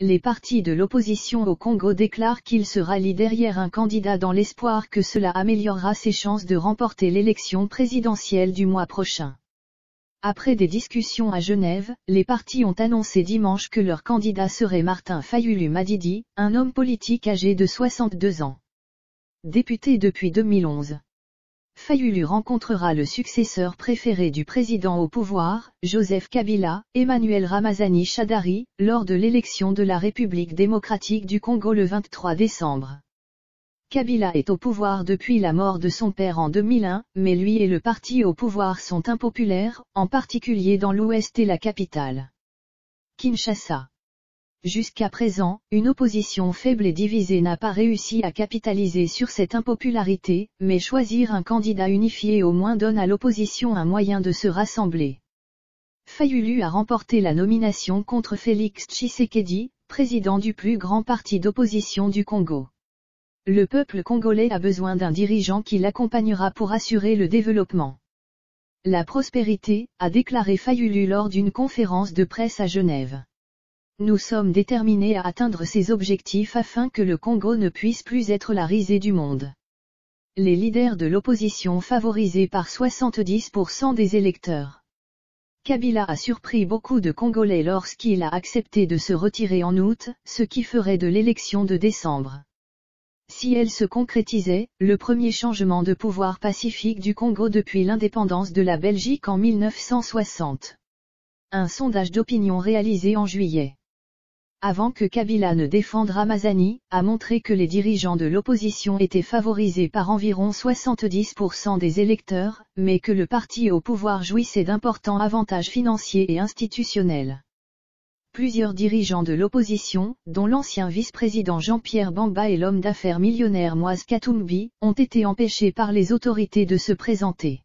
Les partis de l'opposition au Congo déclarent qu'ils se rallient derrière un candidat dans l'espoir que cela améliorera ses chances de remporter l'élection présidentielle du mois prochain. Après des discussions à Genève, les partis ont annoncé dimanche que leur candidat serait Martin Fayulu Madidi, un homme politique âgé de 62 ans. Député depuis 2011. Fayulu rencontrera le successeur préféré du président au pouvoir, Joseph Kabila, Emmanuel Ramazani Shadary, lors de l'élection de la République démocratique du Congo le 23 décembre. Kabila est au pouvoir depuis la mort de son père en 2001, mais lui et le parti au pouvoir sont impopulaires, en particulier dans l'Ouest et la capitale. Kinshasa. Jusqu'à présent, une opposition faible et divisée n'a pas réussi à capitaliser sur cette impopularité, mais choisir un candidat unifié au moins donne à l'opposition un moyen de se rassembler. Fayulu a remporté la nomination contre Félix Tshisekedi, président du plus grand parti d'opposition du Congo. Le peuple congolais a besoin d'un dirigeant qui l'accompagnera pour assurer le développement. La prospérité, a déclaré Fayulu lors d'une conférence de presse à Genève. Nous sommes déterminés à atteindre ces objectifs afin que le Congo ne puisse plus être la risée du monde. Les leaders de l'opposition favorisés par 70% des électeurs. Kabila a surpris beaucoup de Congolais lorsqu'il a accepté de se retirer en août, ce qui ferait de l'élection de décembre. Si elle se concrétisait, le premier changement de pouvoir pacifique du Congo depuis l'indépendance de la Belgique en 1960. Un sondage d'opinion réalisé en juillet. Avant que Kabila ne défende Ramazani, a montré que les dirigeants de l'opposition étaient favorisés par environ 70% des électeurs, mais que le parti au pouvoir jouissait d'importants avantages financiers et institutionnels. Plusieurs dirigeants de l'opposition, dont l'ancien vice-président Jean-Pierre Bamba et l'homme d'affaires millionnaire Moise Katumbi, ont été empêchés par les autorités de se présenter.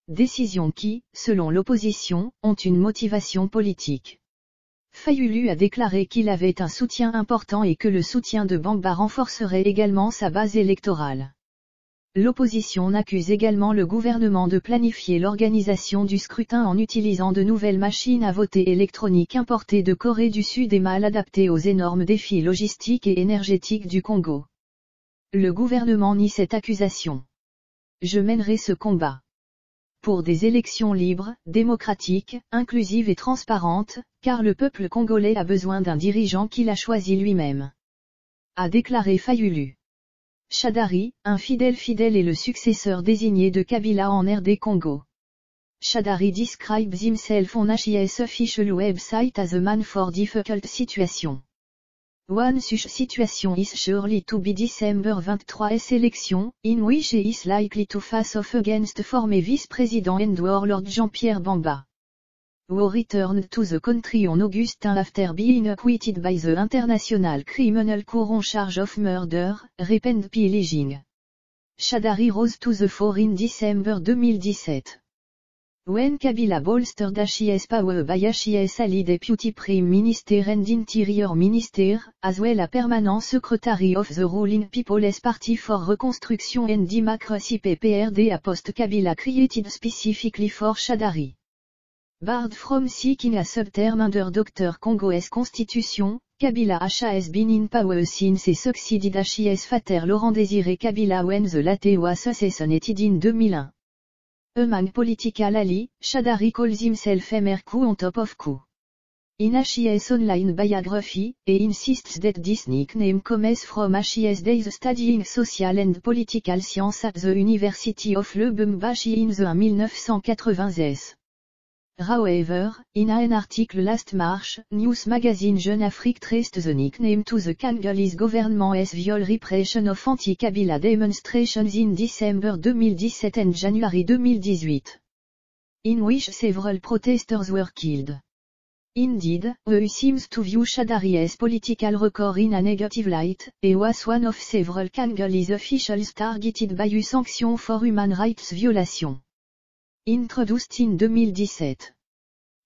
Décisions qui, selon l'opposition, ont une motivation politique. Fayulu a déclaré qu'il avait un soutien important et que le soutien de Bamba renforcerait également sa base électorale. L'opposition accuse également le gouvernement de planifier l'organisation du scrutin en utilisant de nouvelles machines à voter électroniques importées de Corée du Sud et mal adaptées aux énormes défis logistiques et énergétiques du Congo. Le gouvernement nie cette accusation. Je mènerai ce combat. Pour des élections libres, démocratiques, inclusives et transparentes, car le peuple congolais a besoin d'un dirigeant qu'il a choisi lui-même. A déclaré Fayulu. Shadary, un fidèle est le successeur désigné de Kabila en RD Congo. Shadary describes himself on his official website as a man for difficult situation. One such situation is surely to be December 23's election, in which he is likely to face off against former vice-president and warlord Jean-Pierre Bamba, who returned to the country on August after being acquitted by the International Criminal Court on charge of murder, rape and pillaging. Shadary rose to the fore in December 2017. When Kabila bolstered his power by his ally Deputy Prime Minister and Interior Minister, as well as permanent Secretary of the ruling People's Party for Reconstruction and Democracy PPRD post-Kabila created specifically for Shadary. Barred from seeking a subterm under Dr. Congo's constitution, Kabila has been in power since he succeeded his father Laurent Désiré Kabila when the latter was assassinated in 2001. Among political ally, Shadary calls himself a mere coup on top of coup. In his online biography, he insists that this nickname comes from his days studying social and political science at the University of Lubumbashi in the 1980s. However, in an article last March, news magazine Jeune Afrique traced the nickname to the Congolese government's viol repression of anti-Kabila demonstrations in December 2017 and January 2018, in which several protesters were killed. Indeed, he seems to view Shadary's political record in a negative light, and was one of several Congolese officials targeted by a sanction for human rights violation. Introduced in 2017.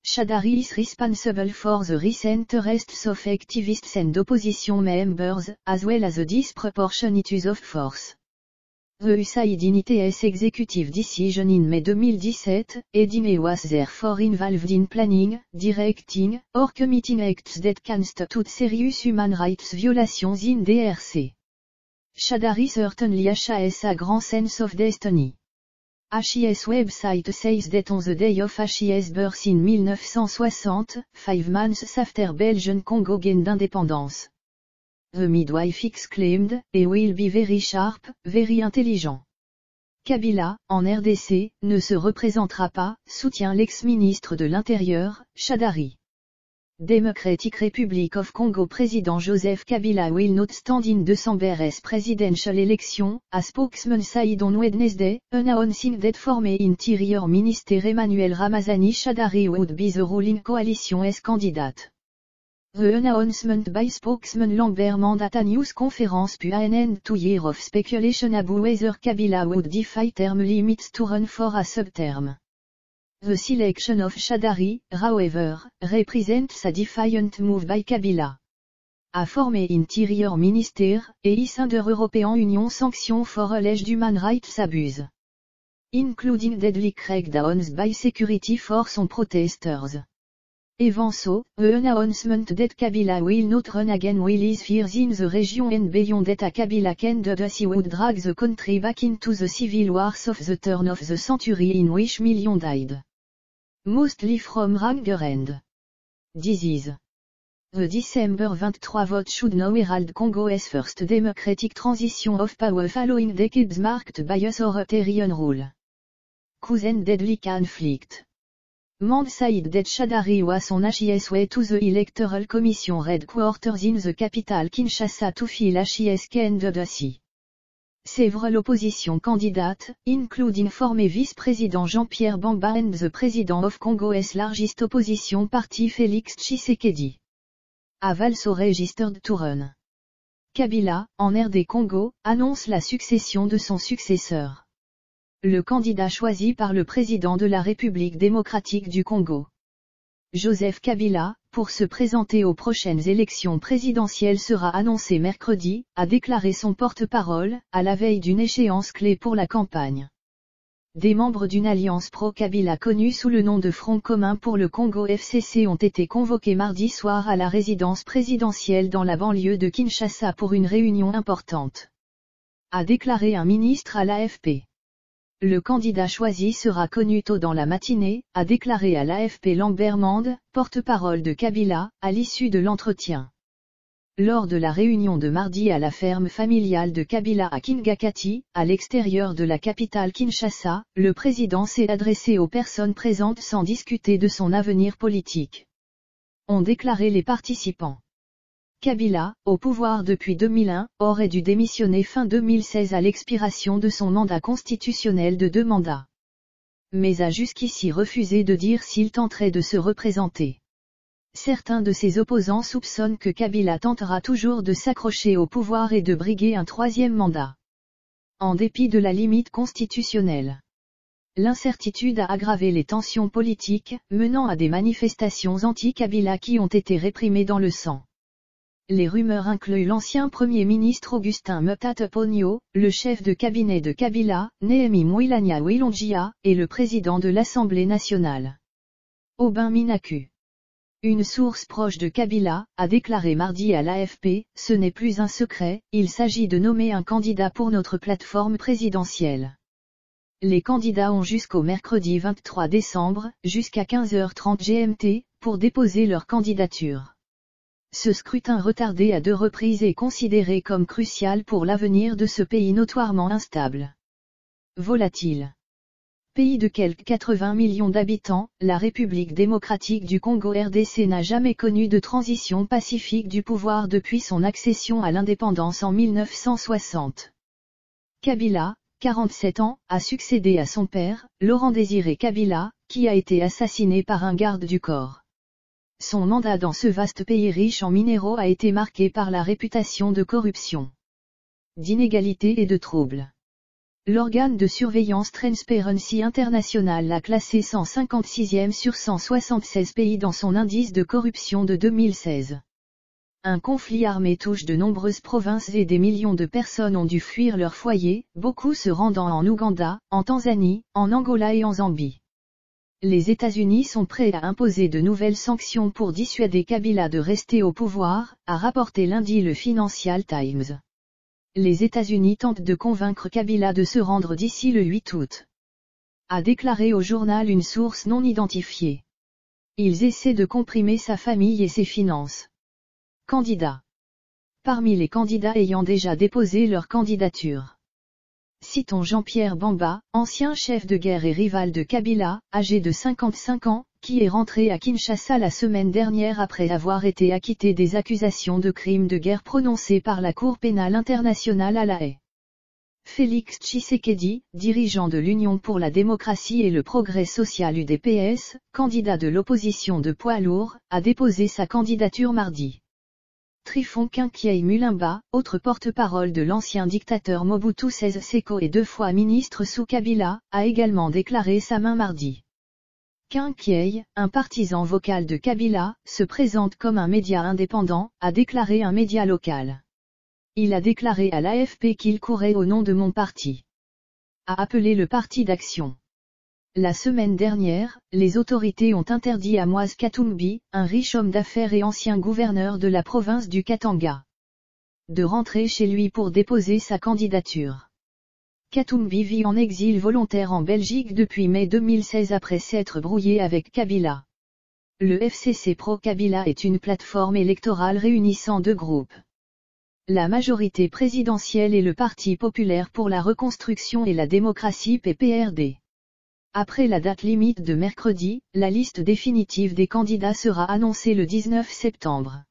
Shadary is responsible for the recent arrests of activists and opposition members, as well as the disproportionate use of force. The USAID in its executive decision in May 2017, Edime was therefore involved in planning, directing, or committing acts that constitute serious human rights violations in DRC. Shadary certainly has a grand sense of destiny. HIS website says that on the day of HIS birth in 1960, 5 months after Belgian Congo gained independence, the midwife exclaimed, "He will be very sharp, very intelligent." Kabila, en RDC, ne se représentera pas, soutient l'ex-ministre de l'Intérieur, Shadary. Democratic Republic of Congo Président Joseph Kabila will not stand in December's presidential election, a spokesman said on Wednesday, announcing that former Interior Minister Emmanuel Ramazani Shadary would be the ruling coalition's candidate. The announcement by spokesman Lambert Mende at a news conference put an end to years of speculation about whether Kabila would defy term limits to run for a sub-term. The selection of Shadary, however, represents a defiant move by Kabila. A former Interior Minister, is under European Union sanctions for alleged human rights abuse, including deadly crackdowns by security forces on protesters. Even so, the announcement that Kabila will not run again will ease fears in the region and beyond that a Kabila candidacy would drag the country back into the civil wars of the turn of the century in which millions died, mostly from hunger and disease. The December 23 vote should now herald Congo's first democratic transition of power following decades marked by authoritarian rule. Cousin deadly conflict. Mende said that Shadary was on his way to the Electoral Commission headquarters in the capital Kinshasa to fill his candidacy. Several opposition candidates, including former Vice-President Jean-Pierre Bemba and the President of Congo's largest opposition party Félix Tshisekedi, have also registered to run. Kabila, en RD Congo, annonce la succession de son successeur. Le candidat choisi par le président de la République démocratique du Congo, Joseph Kabila, pour se présenter aux prochaines élections présidentielles sera annoncé mercredi, a déclaré son porte-parole, à la veille d'une échéance clé pour la campagne. Des membres d'une alliance pro-Kabila connue sous le nom de Front commun pour le Congo FCC ont été convoqués mardi soir à la résidence présidentielle dans la banlieue de Kinshasa pour une réunion importante, a déclaré un ministre à l'AFP. Le candidat choisi sera connu tôt dans la matinée, a déclaré à l'AFP Lambert Mende, porte-parole de Kabila, à l'issue de l'entretien. Lors de la réunion de mardi à la ferme familiale de Kabila à Kingakati, à l'extérieur de la capitale Kinshasa, le président s'est adressé aux personnes présentes sans discuter de son avenir politique, ont déclaré les participants. Kabila, au pouvoir depuis 2001, aurait dû démissionner fin 2016 à l'expiration de son mandat constitutionnel de 2 mandats. Mais a jusqu'ici refusé de dire s'il tenterait de se représenter. Certains de ses opposants soupçonnent que Kabila tentera toujours de s'accrocher au pouvoir et de briguer un 3e mandat, en dépit de la limite constitutionnelle. L'incertitude a aggravé les tensions politiques, menant à des manifestations anti-Kabila qui ont été réprimées dans le sang. Les rumeurs incluent l'ancien Premier ministre Augustin Matata Ponyo, le chef de cabinet de Kabila, Néhémie Mouilania Wilongia, et le président de l'Assemblée nationale, Aubin Minaku. Une source proche de Kabila, a déclaré mardi à l'AFP, « Ce n'est plus un secret, il s'agit de nommer un candidat pour notre plateforme présidentielle. Les candidats ont jusqu'au mercredi 23 décembre, jusqu'à 15h30 GMT, pour déposer leur candidature. » Ce scrutin retardé à 2 reprises est considéré comme crucial pour l'avenir de ce pays notoirement instable, volatile. Pays de quelques 80 millions d'habitants, la République démocratique du Congo RDC n'a jamais connu de transition pacifique du pouvoir depuis son accession à l'indépendance en 1960. Kabila, 47 ans, a succédé à son père, Laurent-Désiré Kabila, qui a été assassiné par un garde du corps. Son mandat dans ce vaste pays riche en minéraux a été marqué par la réputation de corruption, d'inégalité et de troubles. L'organe de surveillance Transparency International l'a classé 156e sur 176 pays dans son indice de corruption de 2016. Un conflit armé touche de nombreuses provinces et des millions de personnes ont dû fuir leur foyer, beaucoup se rendant en Ouganda, en Tanzanie, en Angola et en Zambie. Les États-Unis sont prêts à imposer de nouvelles sanctions pour dissuader Kabila de rester au pouvoir, a rapporté lundi le Financial Times. Les États-Unis tentent de convaincre Kabila de se rendre d'ici le 8 août. A déclaré au journal une source non identifiée. Ils essaient de comprimer sa famille et ses finances. Candidats. Parmi les candidats ayant déjà déposé leur candidature. Citons Jean-Pierre Bamba, ancien chef de guerre et rival de Kabila, âgé de 55 ans, qui est rentré à Kinshasa la semaine dernière après avoir été acquitté des accusations de crimes de guerre prononcées par la Cour pénale internationale à La Haye. Félix Tshisekedi, dirigeant de l'Union pour la démocratie et le progrès social UDPS, candidat de l'opposition de poids lourd, a déposé sa candidature mardi. Trifon Kinkiei Mulimba, autre porte-parole de l'ancien dictateur Mobutu Sese Seko et 2 fois ministre sous Kabila, a également déclaré sa main mardi. Kinkiei, un partisan vocal de Kabila, se présente comme un média indépendant, a déclaré un média local. Il a déclaré à l'AFP qu'il courait au nom de mon parti. A appelé le Parti d'Action. La semaine dernière, les autorités ont interdit à Moise Katumbi, un riche homme d'affaires et ancien gouverneur de la province du Katanga, de rentrer chez lui pour déposer sa candidature. Katumbi vit en exil volontaire en Belgique depuis mai 2016 après s'être brouillé avec Kabila. Le FCC Pro-Kabila est une plateforme électorale réunissant 2 groupes. La majorité présidentielle et le Parti populaire pour la reconstruction et la démocratie PPRD. Après la date limite de mercredi, la liste définitive des candidats sera annoncée le 19 septembre.